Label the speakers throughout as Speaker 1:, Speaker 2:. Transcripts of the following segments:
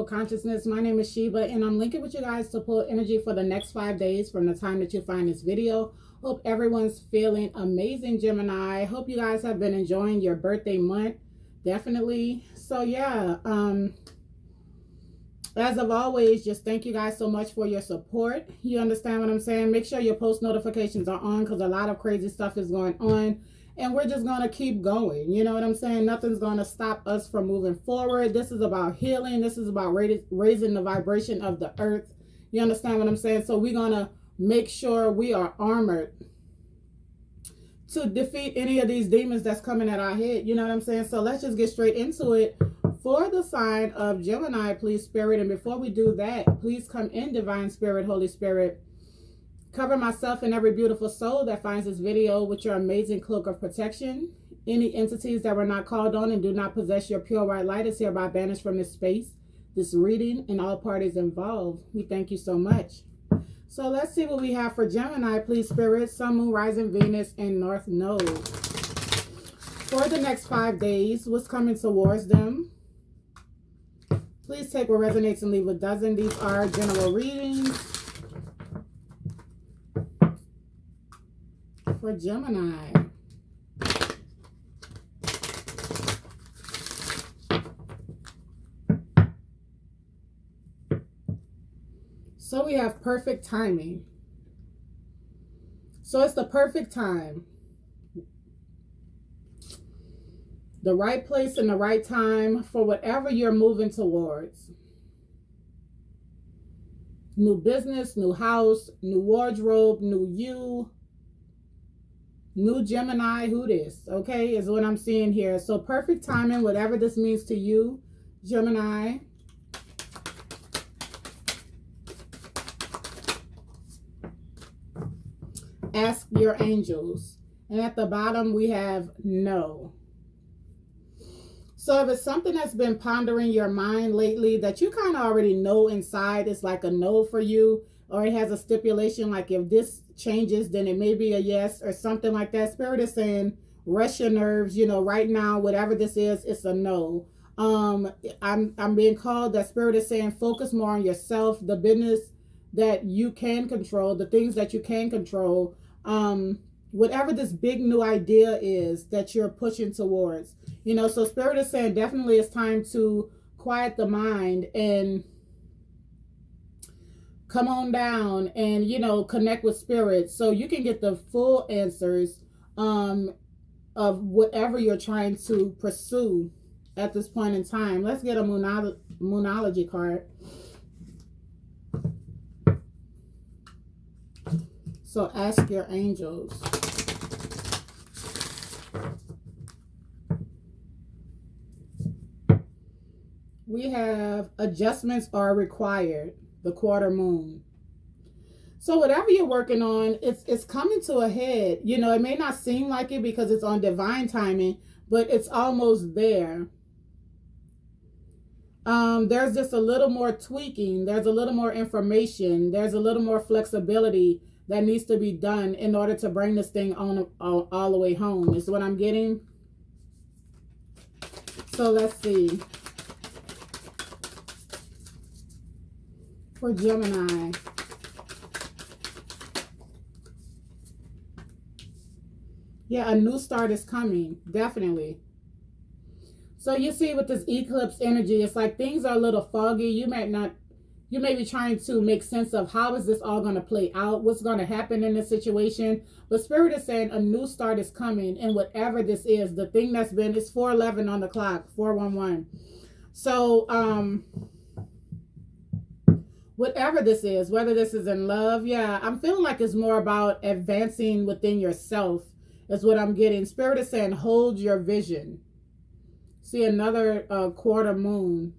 Speaker 1: Global Consciousness. My name is Sheba, and I'm linking with you guys to pull energy for the next 5 days from the time that you find this video. Hope everyone's feeling amazing, Gemini. Hope you guys have been enjoying your birthday month. Definitely. So yeah, as of always, just thank you guys so much for your support. You understand what I'm saying? Make sure your post notifications are on because a lot of crazy stuff is going on. And we're just going to keep going. You know what I'm saying? Nothing's going to stop us from moving forward. This is about healing. This is about raising the vibration of the earth. You understand what I'm saying? So we're going to make sure we are armored to defeat any of these demons that's coming at our head. You know what I'm saying? So let's just get straight into it. For the sign of Gemini, please, Spirit. And before we do that, please come in, Divine Spirit, Holy Spirit. Cover myself and every beautiful soul that finds this video with your amazing cloak of protection. Any entities that were not called on and do not possess your pure white light is hereby banished from this space, this reading, and all parties involved. We thank you so much. So let's see what we have for Gemini, please, Spirit, Sun, Moon, Rising, Venus, and North Node. For the next 5 days, what's coming towards them? Please take what resonates and leave what doesn't. These are general readings for Gemini. So we have perfect timing. So it's the perfect time. The right place and the right time for whatever you're moving towards. New business, new house, new wardrobe, new you. New Gemini, who this, okay, is what I'm seeing here. So perfect timing, whatever this means to you, Gemini. Ask your angels. And at the bottom, we have no. So if it's something that's been pondering your mind lately that you kind of already know inside, it's like a no for you, or it has a stipulation like if this changes, then it may be a yes or something like that. Spirit is saying, rest your nerves. You know, right now, whatever this is, it's a no. I'm being called that Spirit is saying, focus more on yourself, the business that you can control, the things that you can control. Whatever this big new idea is that you're pushing towards, you know, so Spirit is saying definitely it's time to quiet the mind and come on down and, you know, connect with Spirit so you can get the full answers of whatever you're trying to pursue at this point in time. Let's get a Moonology card. So ask your angels. We have adjustments are required. The quarter moon. So whatever you're working on, it's coming to a head. You know, it may not seem like it because it's on divine timing, but it's almost there. There's just a little more tweaking. There's a little more information. There's a little more flexibility that needs to be done in order to bring this thing on all the way home, is what I'm getting. So let's see. For Gemini. Yeah, a new start is coming, definitely. So you see with this eclipse energy, it's like things are a little foggy. You may be trying to make sense of how is this all going to play out, what's going to happen in this situation. But Spirit is saying a new start is coming, and whatever this is, the thing that's been, it's 4:11 on the clock, 4:11. So whatever this is, whether this is in love, yeah, I'm feeling like it's more about advancing within yourself is what I'm getting. Spirit is saying, hold your vision. See another quarter moon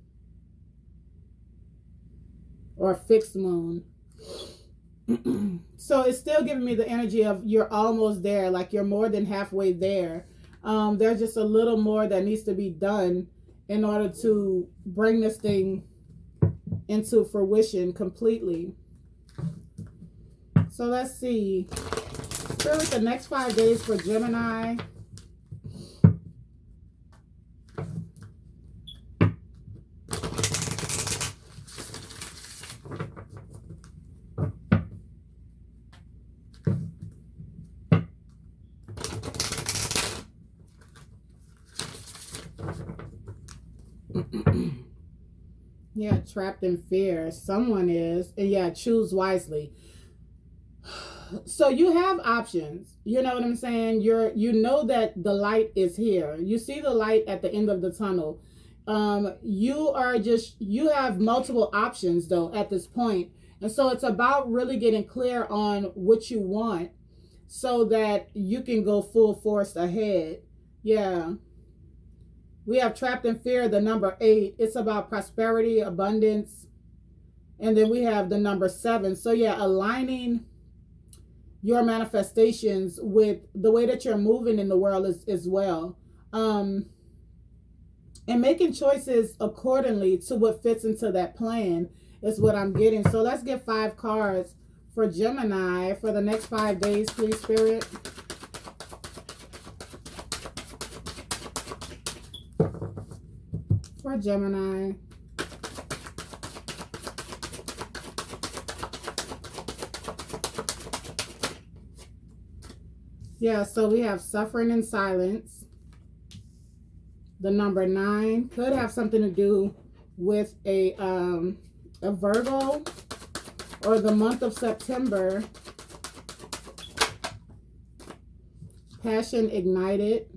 Speaker 1: or fixed moon. So it's still giving me the energy of you're almost there, like you're more than halfway there. There's just a little more that needs to be done in order to bring this thing into fruition completely. So let's see. Spirit, the next 5 days for Gemini. Yeah, trapped in fear. Someone is. And yeah, choose wisely. So you have options. You know what I'm saying? You know that the light is here. You see the light at the end of the tunnel. You have multiple options though at this point. And so it's about really getting clear on what you want so that you can go full force ahead. Yeah. We have trapped in fear, the number 8. It's about prosperity, abundance. And then we have the number 7. So yeah, aligning your manifestations with the way that you're moving in the world as well. And making choices accordingly to what fits into that plan is what I'm getting. So let's get 5 cards for Gemini for the next 5 days, please, Spirit. For Gemini. Yeah, so we have suffering in silence. The number 9 could have something to do with a Virgo or the month of September. Passion ignited.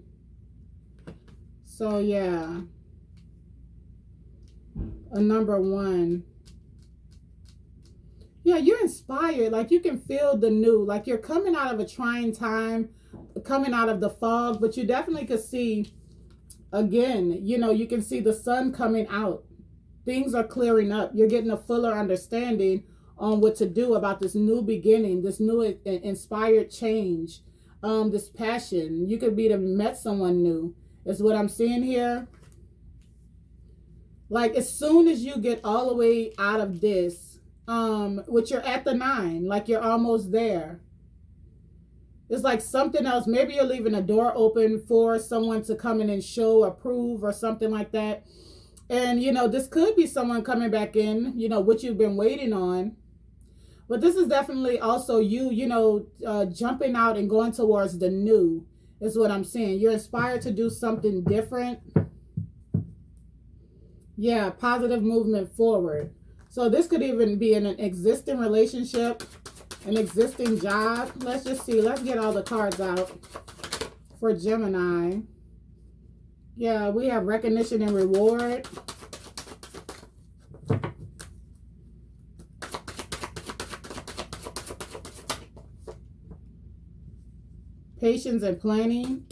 Speaker 1: So yeah, a number 1. Yeah, you're inspired. Like you can feel the new. Like you're coming out of a trying time, coming out of the fog, but you definitely could see, again, you know, you can see the sun coming out. Things are clearing up. You're getting a fuller understanding on what to do about this new beginning, this new inspired change, this passion. You could be to met someone new, is what I'm seeing here. Like as soon as you get all the way out of this, which you're at the 9, like you're almost there. It's like something else. Maybe you're leaving a door open for someone to come in and show, approve, or something like that. And, you know, this could be someone coming back in, you know, what you've been waiting on. But this is definitely also you, you know, jumping out and going towards the new is what I'm seeing. You're inspired to do something different. Yeah, positive movement forward. So this could even be in an existing relationship, an existing job. Let's just see. Let's get all the cards out for Gemini. Yeah, we have recognition and reward. Patience and planning.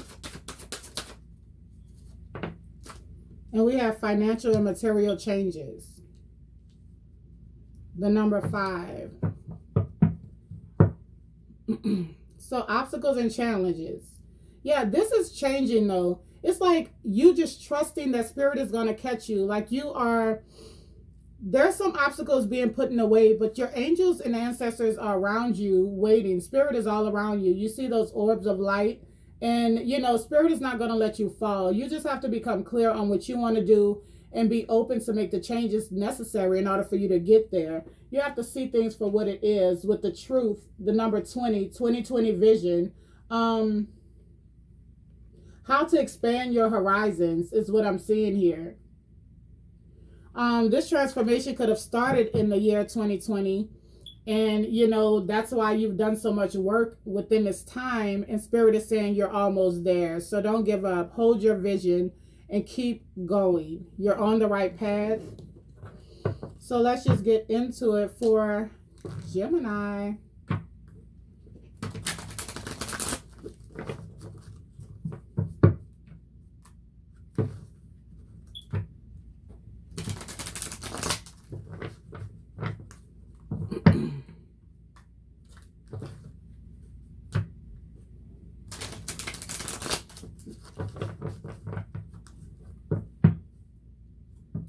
Speaker 1: And we have financial and material changes. The number 5. So obstacles and challenges. Yeah, this is changing though. It's like you just trusting that spirit is going to catch you. Like there's some obstacles being put in the way, but your angels and ancestors are around you waiting. Spirit is all around you. You see those orbs of light, and you know, spirit is not going to let you fall. You just have to become clear on what you want to do and be open to make the changes necessary in order for you to get there. You have to see things for what it is with the truth, the number 2020 vision. How to expand your horizons is what I'm seeing here. This transformation could have started in the year 2020. And, you know, that's why you've done so much work within this time. And Spirit is saying you're almost there. So don't give up. Hold your vision and keep going. You're on the right path. So let's just get into it for Gemini.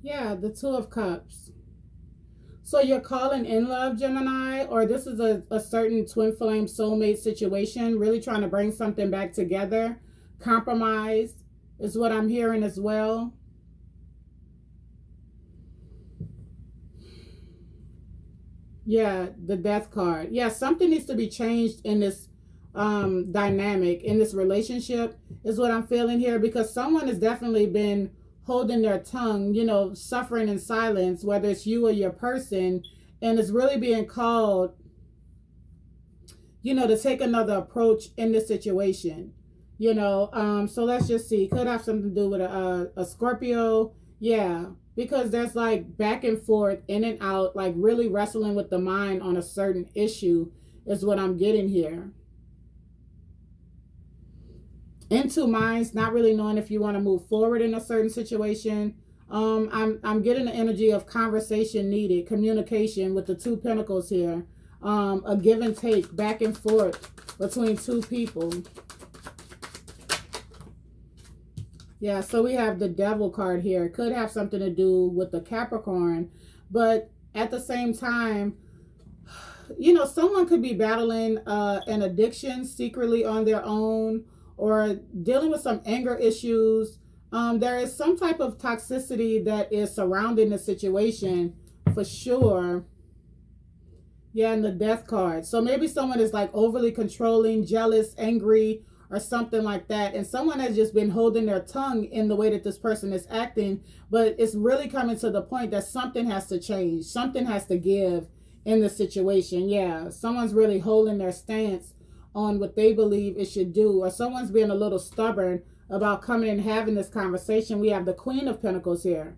Speaker 1: Yeah, the 2 of Cups. So you're calling in love, Gemini, or this is a certain twin flame soulmate situation, really trying to bring something back together. Compromise is what I'm hearing as well. Yeah, the Death card. Yeah, something needs to be changed in this dynamic, in this relationship is what I'm feeling here, because someone has definitely been holding their tongue, suffering in silence, whether it's you or your person, and it's really being called, to take another approach in this situation. So let's just see. Could have something to do with a Scorpio. Yeah, because there's like back and forth, in and out, like really wrestling with the mind on a certain issue is what I'm getting here. In two minds, not really knowing if you want to move forward in a certain situation. I'm getting the energy of conversation needed, communication with the 2 pentacles here. A give and take, back and forth between 2 people. Yeah, so we have the Devil card here. Could have something to do with the Capricorn, but at the same time, someone could be battling an addiction secretly on their own, or dealing with some anger issues. There is some type of toxicity that is surrounding the situation for sure. Yeah, and the Death card. So maybe someone is like overly controlling, jealous, angry, or something like that. And someone has just been holding their tongue in the way that this person is acting. But it's really coming to the point that something has to change. Something has to give in the situation. Yeah, someone's really holding their stance on what they believe it should do. Or someone's being a little stubborn about coming and having this conversation. We have the Queen of Pentacles here.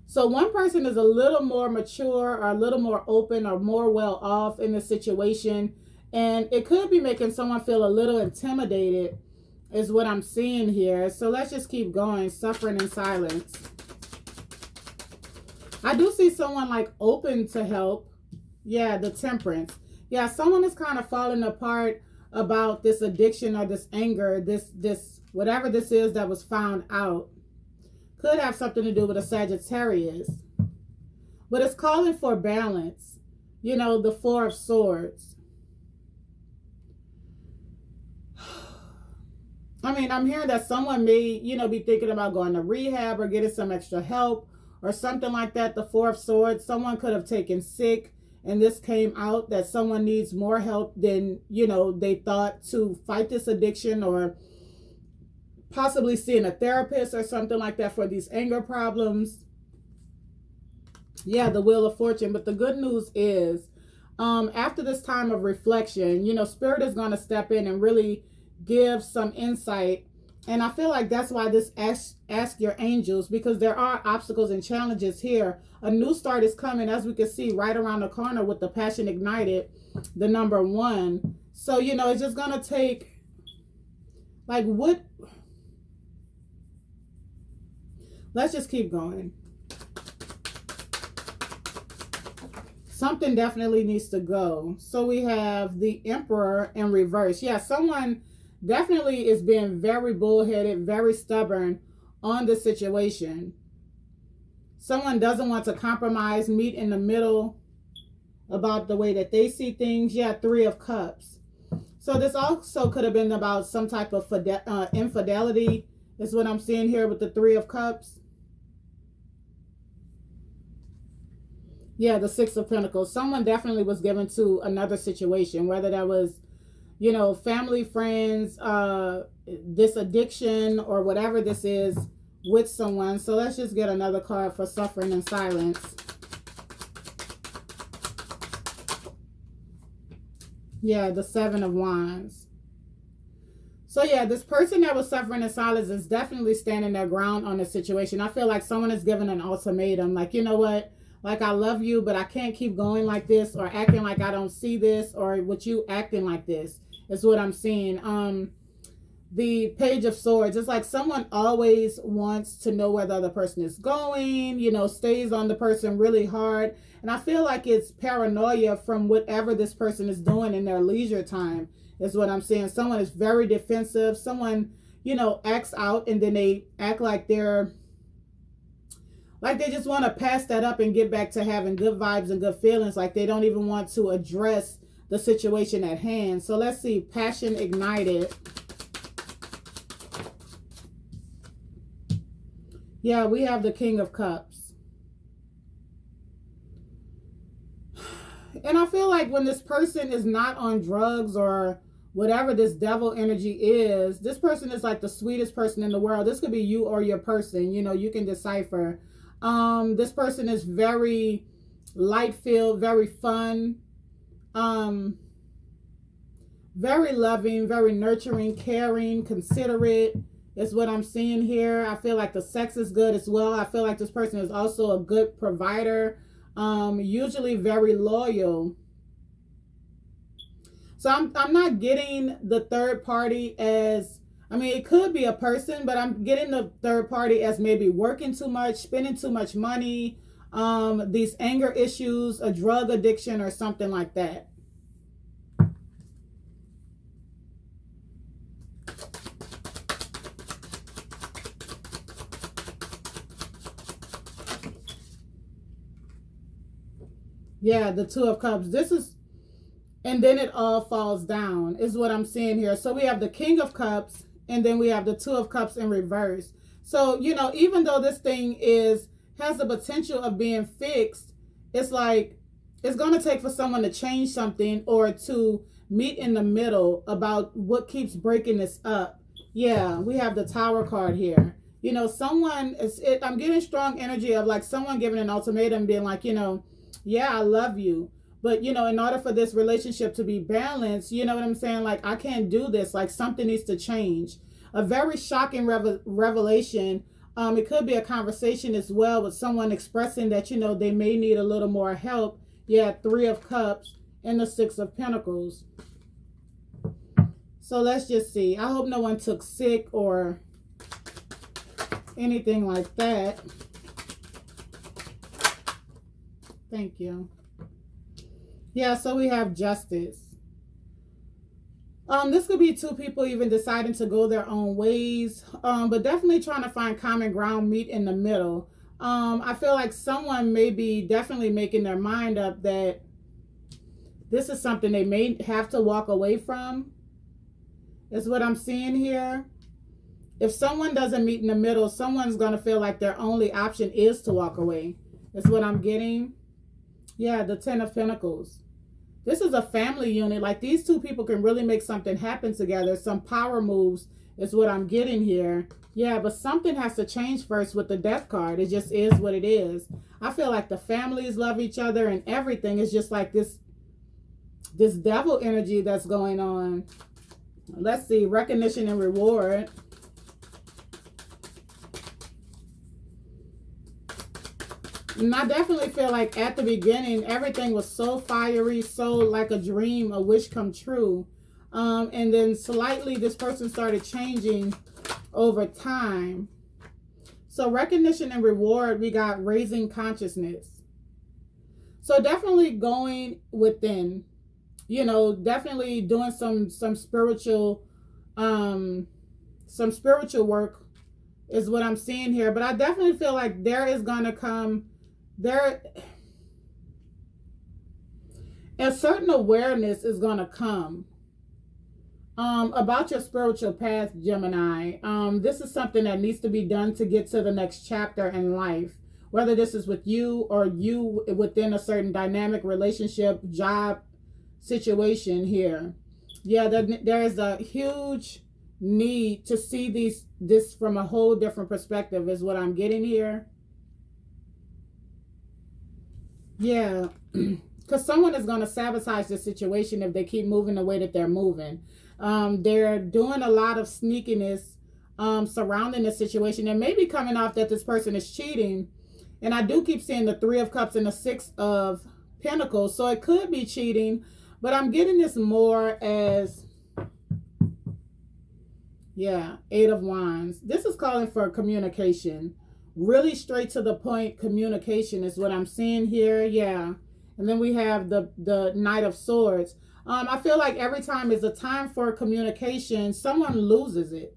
Speaker 1: So one person is a little more mature, or a little more open, or more well off in the situation. And it could be making someone feel a little intimidated is what I'm seeing here. So let's just keep going. Suffering in silence. I do see someone like open to help. Yeah, the Temperance. Yeah, someone is kind of falling apart about this addiction or this anger, this whatever this is that was found out. Could have something to do with a Sagittarius. But it's calling for balance. The 4 of Swords. I mean, I'm hearing that someone may, be thinking about going to rehab or getting some extra help or something like that. The 4 of Swords. Someone could have taken sick, and this came out that someone needs more help than, they thought to fight this addiction, or possibly seeing a therapist or something like that for these anger problems. Yeah, the Wheel of Fortune. But the good news is, after this time of reflection, Spirit is going to step in and really give some insight. And I feel like that's why this ask your angels, because there are obstacles and challenges here. A new start is coming, as we can see right around the corner with the Passion Ignited, the number 1. So, it's just going to take, like, what? Let's just keep going. Something definitely needs to go. So we have the Emperor in reverse. Yeah, someone definitely is being very bullheaded, very stubborn on the situation. Someone doesn't want to compromise, meet in the middle about the way that they see things. Yeah, 3 of Cups. So this also could have been about some type of infidelity, is what I'm seeing here with the 3 of Cups. Yeah, the 6 of Pentacles. Someone definitely was given to another situation, whether that was, family, friends, this addiction, or whatever this is with someone. So let's just get another card for Suffering in Silence. Yeah, the 7 of Wands. So yeah, this person that was suffering in silence is definitely standing their ground on the situation. I feel like someone is giving an ultimatum, like, you know what? Like, I love you, but I can't keep going like this, or acting like I don't see this, or with you acting like this is what I'm seeing. The Page of Swords. It's like someone always wants to know where the other person is going, stays on the person really hard. And I feel like it's paranoia from whatever this person is doing in their leisure time is what I'm seeing. Someone is very defensive. Someone, acts out, and then they act like they're like they just want to pass that up and get back to having good vibes and good feelings. Like they don't even want to address the situation at hand. So let's see. Passion Ignited. Yeah, we have the King of Cups. And I feel like when this person is not on drugs or whatever this devil energy is, this person is like the sweetest person in the world. This could be you or your person. You know, you can decipher. This person is very light-filled, very fun, very loving, very nurturing, caring, considerate is what I'm seeing here. I feel like the sex is good as well. I feel like this person is also a good provider, usually very loyal. So I'm not getting the third party as, I mean, it could be a person, but I'm getting the third party as maybe working too much, spending too much money, these anger issues, a drug addiction or something like that. Yeah, the Two of Cups. This is, and then it all falls down is what I'm seeing here. So we have the King of Cups, and then we have the Two of Cups in reverse. So, you know, even though this thing has the potential of being fixed, it's like it's going to take for someone to change something or to meet in the middle about what keeps breaking this up. Yeah, we have the Tower card here. You know, I'm getting strong energy of like someone giving an ultimatum, being like, you know, yeah, I love you. But, you know, in order for this relationship to be balanced, you know what I'm saying? Like, I can't do this. Like, something needs to change. A very shocking revelation. It could be a conversation as well with someone expressing that, you know, they may need a little more help. Yeah, Three of Cups and the Six of Pentacles. So let's just see. I hope no one took sick or anything like that. Thank you. Yeah, so we have Justice. This could be two people even deciding to go their own ways, but definitely trying to find common ground, meet in the middle. I feel like someone may be definitely making their mind up that this is something they may have to walk away from, is what I'm seeing here. If someone doesn't meet in the middle, someone's going to feel like their only option is to walk away, is what I'm getting. Yeah, the Ten of Pentacles. This is a family unit. Like, these two people can really make something happen together. Some power moves is what I'm getting here. Yeah, but something has to change first with the Death card. It just is what it is. I feel like the families love each other and everything is just like this devil energy that's going on. Let's see. Recognition and reward. And I definitely feel like at the beginning, everything was so fiery, so like a dream, a wish come true. And then slightly, this person started changing over time. So recognition and reward, we got raising consciousness. So definitely going within, you know, definitely doing some spiritual work is what I'm seeing here. But I definitely feel like there is going to come a certain awareness is going to come about your spiritual path, Gemini. This is something that needs to be done to get to the next chapter in life, whether this is with you or you within a certain dynamic relationship, job situation here. Yeah, there is a huge need to see this from a whole different perspective is what I'm getting here. Yeah, because someone is going to sabotage the situation if they keep moving the way that they're moving. They're doing a lot of sneakiness surrounding the situation. And maybe coming off that this person is cheating. And I do keep seeing the Three of Cups and the Six of Pentacles. So it could be cheating. But I'm getting this more as, yeah, Eight of Wands. This is calling for communication. Really straight to the point communication is what I'm seeing here. Yeah. And then we have the Knight of Swords. I feel like every time is a time for communication, someone loses it.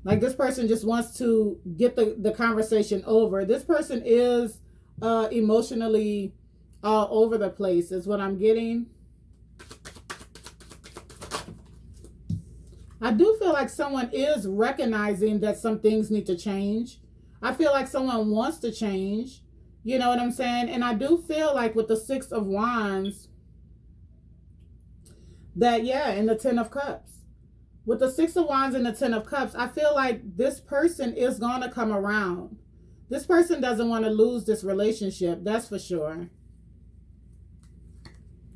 Speaker 1: Like, this person just wants to get the conversation over. This person is emotionally all over the place is what I'm getting. I do feel like someone is recognizing that some things need to change. I feel like someone wants to change. You know what I'm saying? And I do feel like with the Six of Wands, That, yeah, in the Ten of Cups. With the Six of Wands and the Ten of Cups, I feel like this person is going to come around. This person doesn't want to lose this relationship. That's for sure.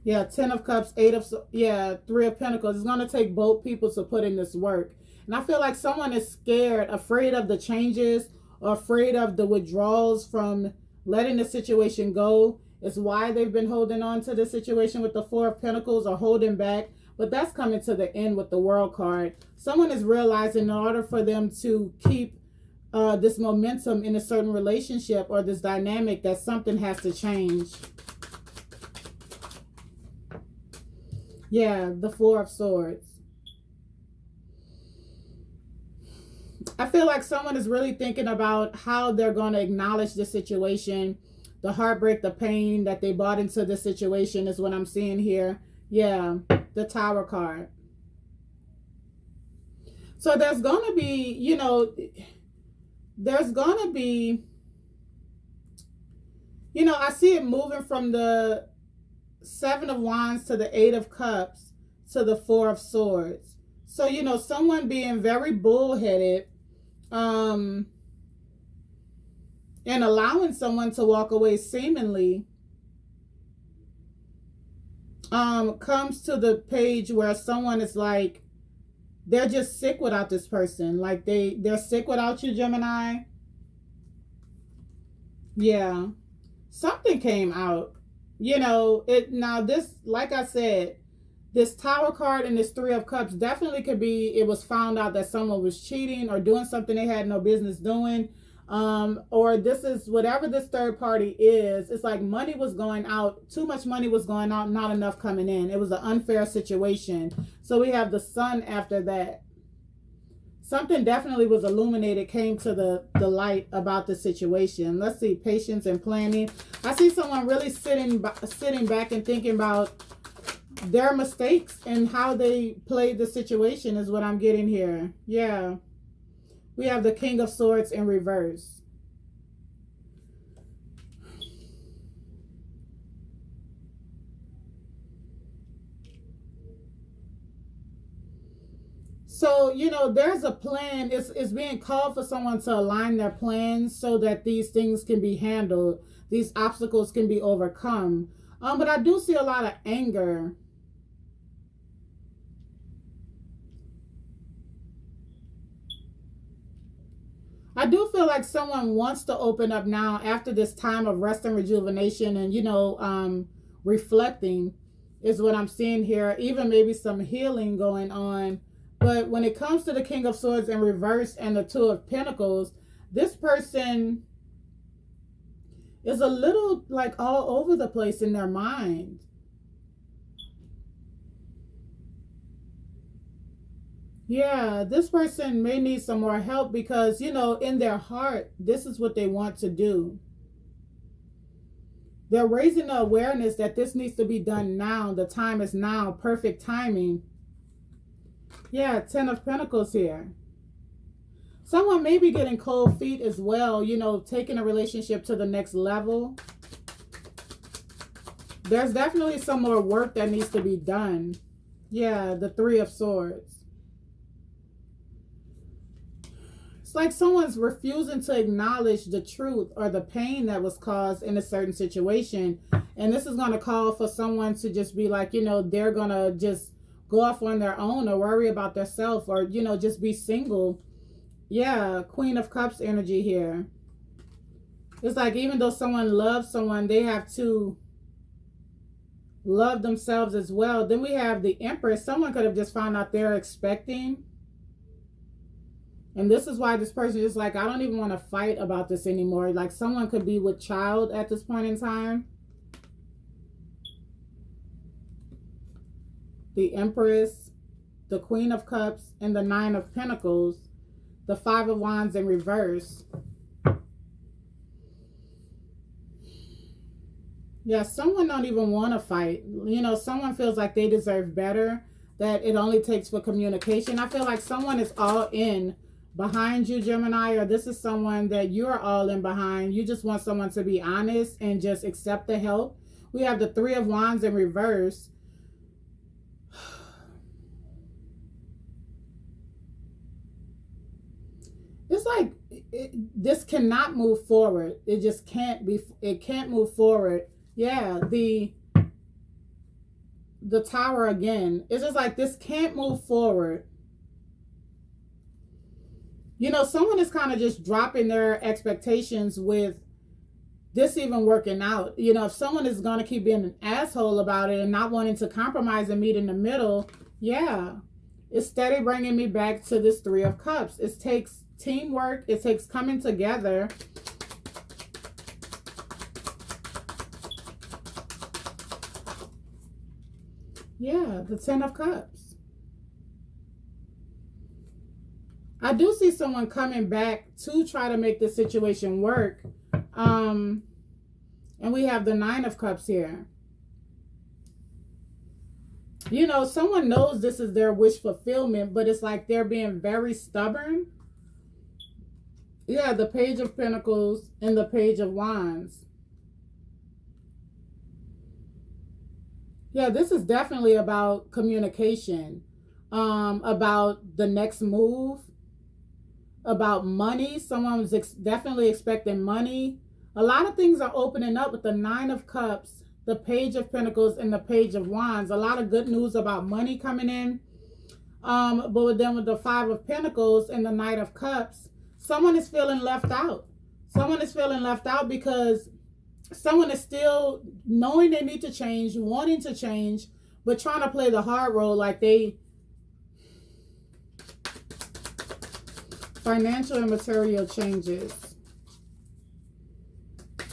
Speaker 1: Yeah, Ten of Cups, Three of Pentacles. It's going to take both people to put in this work. And I feel like someone is scared, afraid of the changes, or afraid of the withdrawals from letting the situation go. It's why they've been holding on to the situation with the Four of Pentacles, or holding back. But that's coming to the end with the World card. Someone is realizing in order for them to keep this momentum in a certain relationship or this dynamic, that something has to change. Yeah, the Four of Swords. I feel like someone is really thinking about how they're going to acknowledge the situation, the heartbreak, the pain that they brought into the situation is what I'm seeing here. Yeah, the Tower card. So there's going to be, you know, there's going to be, you know, I see it moving from the Seven of Wands to the Eight of Cups to the Four of Swords. So, you know, someone being very bullheaded, and allowing someone to walk away seemingly, comes to the page where someone is like, they're just sick without this person. Like they're sick without you, Gemini. Yeah. Something came out. You know, now this, like I said, this Tower card and this Three of Cups definitely could be, it was found out that someone was cheating or doing something they had no business doing. Or this is whatever this third party is. It's like money was going out. Too much money was going out, not enough coming in. It was an unfair situation. So we have the Sun after that. Something definitely was illuminated, came to the light about the situation. Let's see, patience and planning. I see someone really sitting back and thinking about their mistakes and how they played the situation is what I'm getting here. Yeah. We have the King of Swords in reverse. So, you know, there's a plan. It's being called for someone to align their plans so that these things can be handled. These obstacles can be overcome. But I do see a lot of anger. I do feel like someone wants to open up now after this time of rest and rejuvenation and, you know, reflecting is what I'm seeing here. Even maybe some healing going on. But when it comes to the King of Swords in reverse and the Two of Pentacles, this person is a little like all over the place in their mind. Yeah, this person may need some more help because, you know, in their heart, this is what they want to do. They're raising the awareness that this needs to be done now. The time is now. Perfect timing. Yeah, Ten of Pentacles here. Someone may be getting cold feet as well, you know, taking a relationship to the next level. There's definitely some more work that needs to be done. Yeah, the Three of Swords. It's like someone's refusing to acknowledge the truth or the pain that was caused in a certain situation. And this is going to call for someone to just be like, you know, they're going to just go off on their own or worry about themselves or, you know, just be single. Yeah, Queen of Cups energy here. It's like even though someone loves someone, they have to love themselves as well. Then we have the Empress. Someone could have just found out they're expecting. And this is why this person is like, I don't even want to fight about this anymore. Like someone could be with child at this point in time. The Empress, the Queen of Cups, and the Nine of Pentacles. The Five of Wands in reverse. Yeah, someone don't even want to fight. You know, someone feels like they deserve better. That it only takes for communication. I feel like someone is all in behind you, Gemini, or this is someone that you're all in behind. You just want someone to be honest and just accept the help. We have the Three of Wands in reverse. like this cannot move forward. It just can't be. It can't move forward. Yeah, the Tower again. It's just like this can't move forward. You know, someone is kind of just dropping their expectations with this even working out. You know, if someone is going to keep being an asshole about it and not wanting to compromise and meet in the middle, yeah, it's steady bringing me back to this Three of Cups. It takes teamwork. It takes coming together. Yeah, the Ten of Cups. I do see someone coming back to try to make the situation work. And we have the Nine of Cups here. You know, someone knows this is their wish fulfillment, but it's like they're being very stubborn. Yeah, the Page of Pentacles and the Page of Wands. Yeah, this is definitely about communication, about the next move, about money. Someone was definitely expecting money. A lot of things are opening up with the Nine of Cups, the Page of Pentacles, and the Page of Wands. A lot of good news about money coming in. But then with the Five of Pentacles and the Knight of Cups, someone is feeling left out. Someone is feeling left out because someone is still knowing they need to change, wanting to change, but trying to play the hard role like they... Financial and material changes.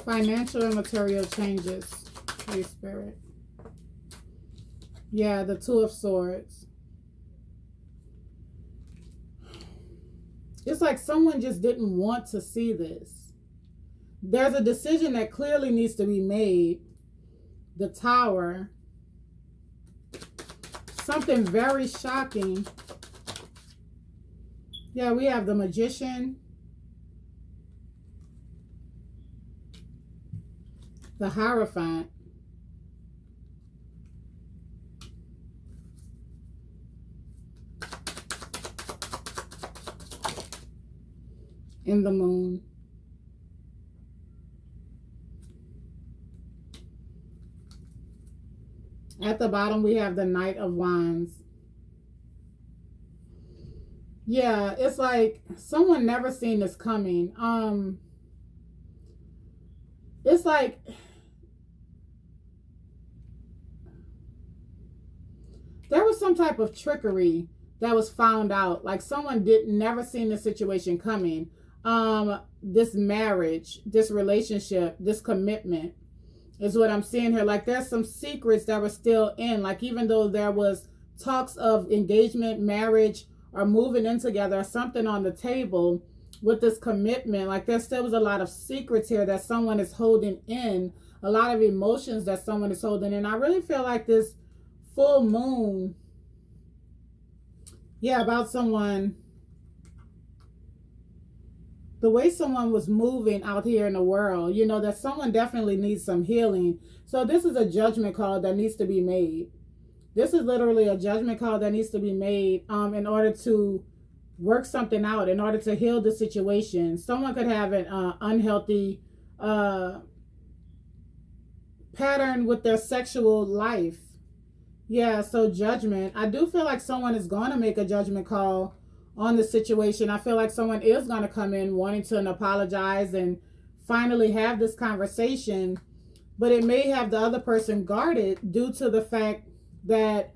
Speaker 1: Financial and material changes. Holy Spirit. Yeah, the Two of Swords. It's like someone just didn't want to see this. There's a decision that clearly needs to be made. The Tower. Something very shocking. Yeah, we have the Magician. The Hierophant. And the Moon. At the bottom, we have the Knight of Wands. Yeah, it's like someone never seen this coming. It's like there was some type of trickery that was found out. Like someone never seen the situation coming. This marriage, this relationship, this commitment is what I'm seeing here. Like there's some secrets that were still in. Like even though there was talks of engagement, marriage, or moving in together, or something on the table with this commitment, like there still was a lot of secrets here that someone is holding in, a lot of emotions that someone is holding in. I really feel like this full moon, yeah, about someone, the way someone was moving out here in the world, you know, that someone definitely needs some healing. So this is a judgment call that needs to be made. This is literally a judgment call that needs to be made in order to work something out, in order to heal the situation. Someone could have an unhealthy pattern with their sexual life. Yeah, so judgment. I do feel like someone is going to make a judgment call on the situation. I feel like someone is going to come in wanting to apologize and finally have this conversation, but it may have the other person guarded due to the fact that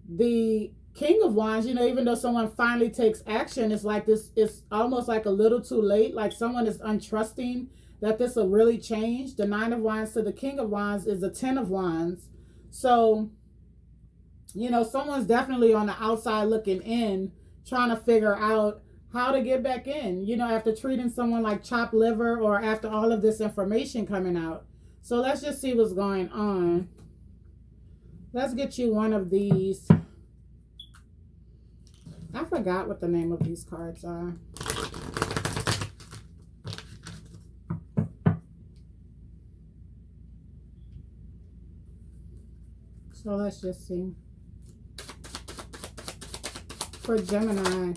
Speaker 1: the King of Wands, you know, even though someone finally takes action, it's like this, it's almost like a little too late. Like someone is untrusting that this will really change. The Nine of Wands to the King of Wands is the Ten of Wands. So, you know, someone's definitely on the outside looking in, trying to figure out how to get back in, you know, after treating someone like chopped liver or after all of this information coming out. So let's just see what's going on. Let's get you one of these. I forgot what the name of these cards are. So let's just see. For Gemini.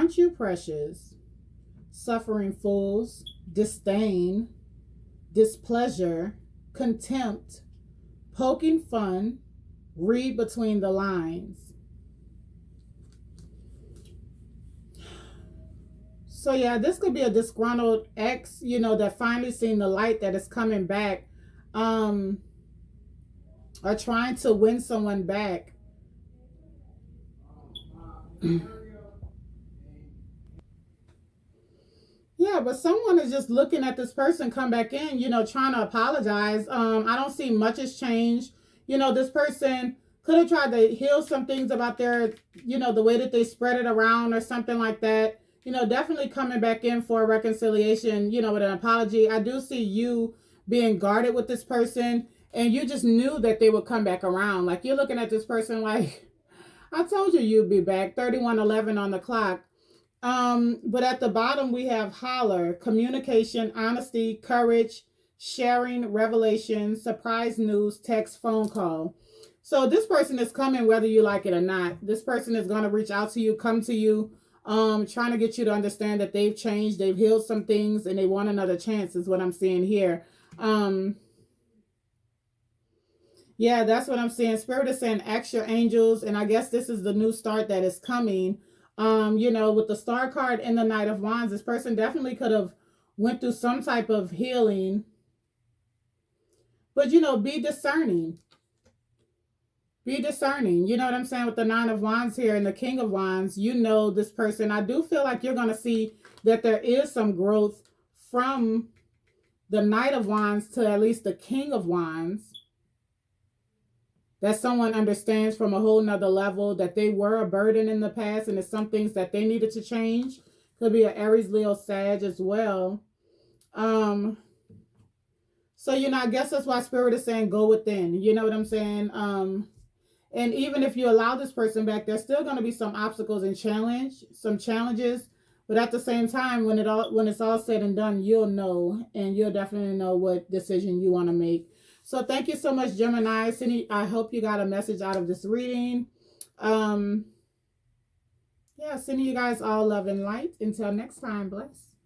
Speaker 1: aren't you precious? Suffering fools, disdain, displeasure, contempt, poking fun, read between the lines. So yeah, this could be a disgruntled ex, that finally seen the light, that is coming back, or trying to win someone back. Yeah, but someone is just looking at this person come back in, trying to apologize. I don't see much has changed. This person could have tried to heal some things about their, the way that they spread it around or something like that. Definitely coming back in for a reconciliation, with an apology. I do see you being guarded with this person, and you just knew that they would come back around. Like, you're looking at this person like, I told you you'd be back. 31:11 on the clock. But at the bottom we have holler, communication, honesty, courage, sharing, revelation, surprise news, text, phone call. So this person is coming whether you like it or not. This person is going to reach out to you, come to you, trying to get you to understand that they've changed, they've healed some things, and they want another chance is what I'm seeing here. Yeah, that's what I'm seeing. Spirit is saying ask your angels, and I guess this is the new start that is coming. With the star card and the Knight of Wands, this person definitely could have went through some type of healing. But, be discerning. Be discerning. You know what I'm saying? With the Nine of Wands here and the King of Wands, this person. I do feel like you're going to see that there is some growth from the Knight of Wands to at least the King of Wands. That someone understands from a whole nother level that they were a burden in the past, and there's some things that they needed to change. Could be an Aries, Leo, Sag as well. So, I guess that's why Spirit is saying go within. You know what I'm saying? And even if you allow this person back, there's still going to be some obstacles and some challenges. But at the same time, when it's all said and done, you'll know, and you'll definitely know what decision you want to make. So thank you so much, Gemini. I hope you got a message out of this reading. Sending you guys all love and light. Until next time, bless.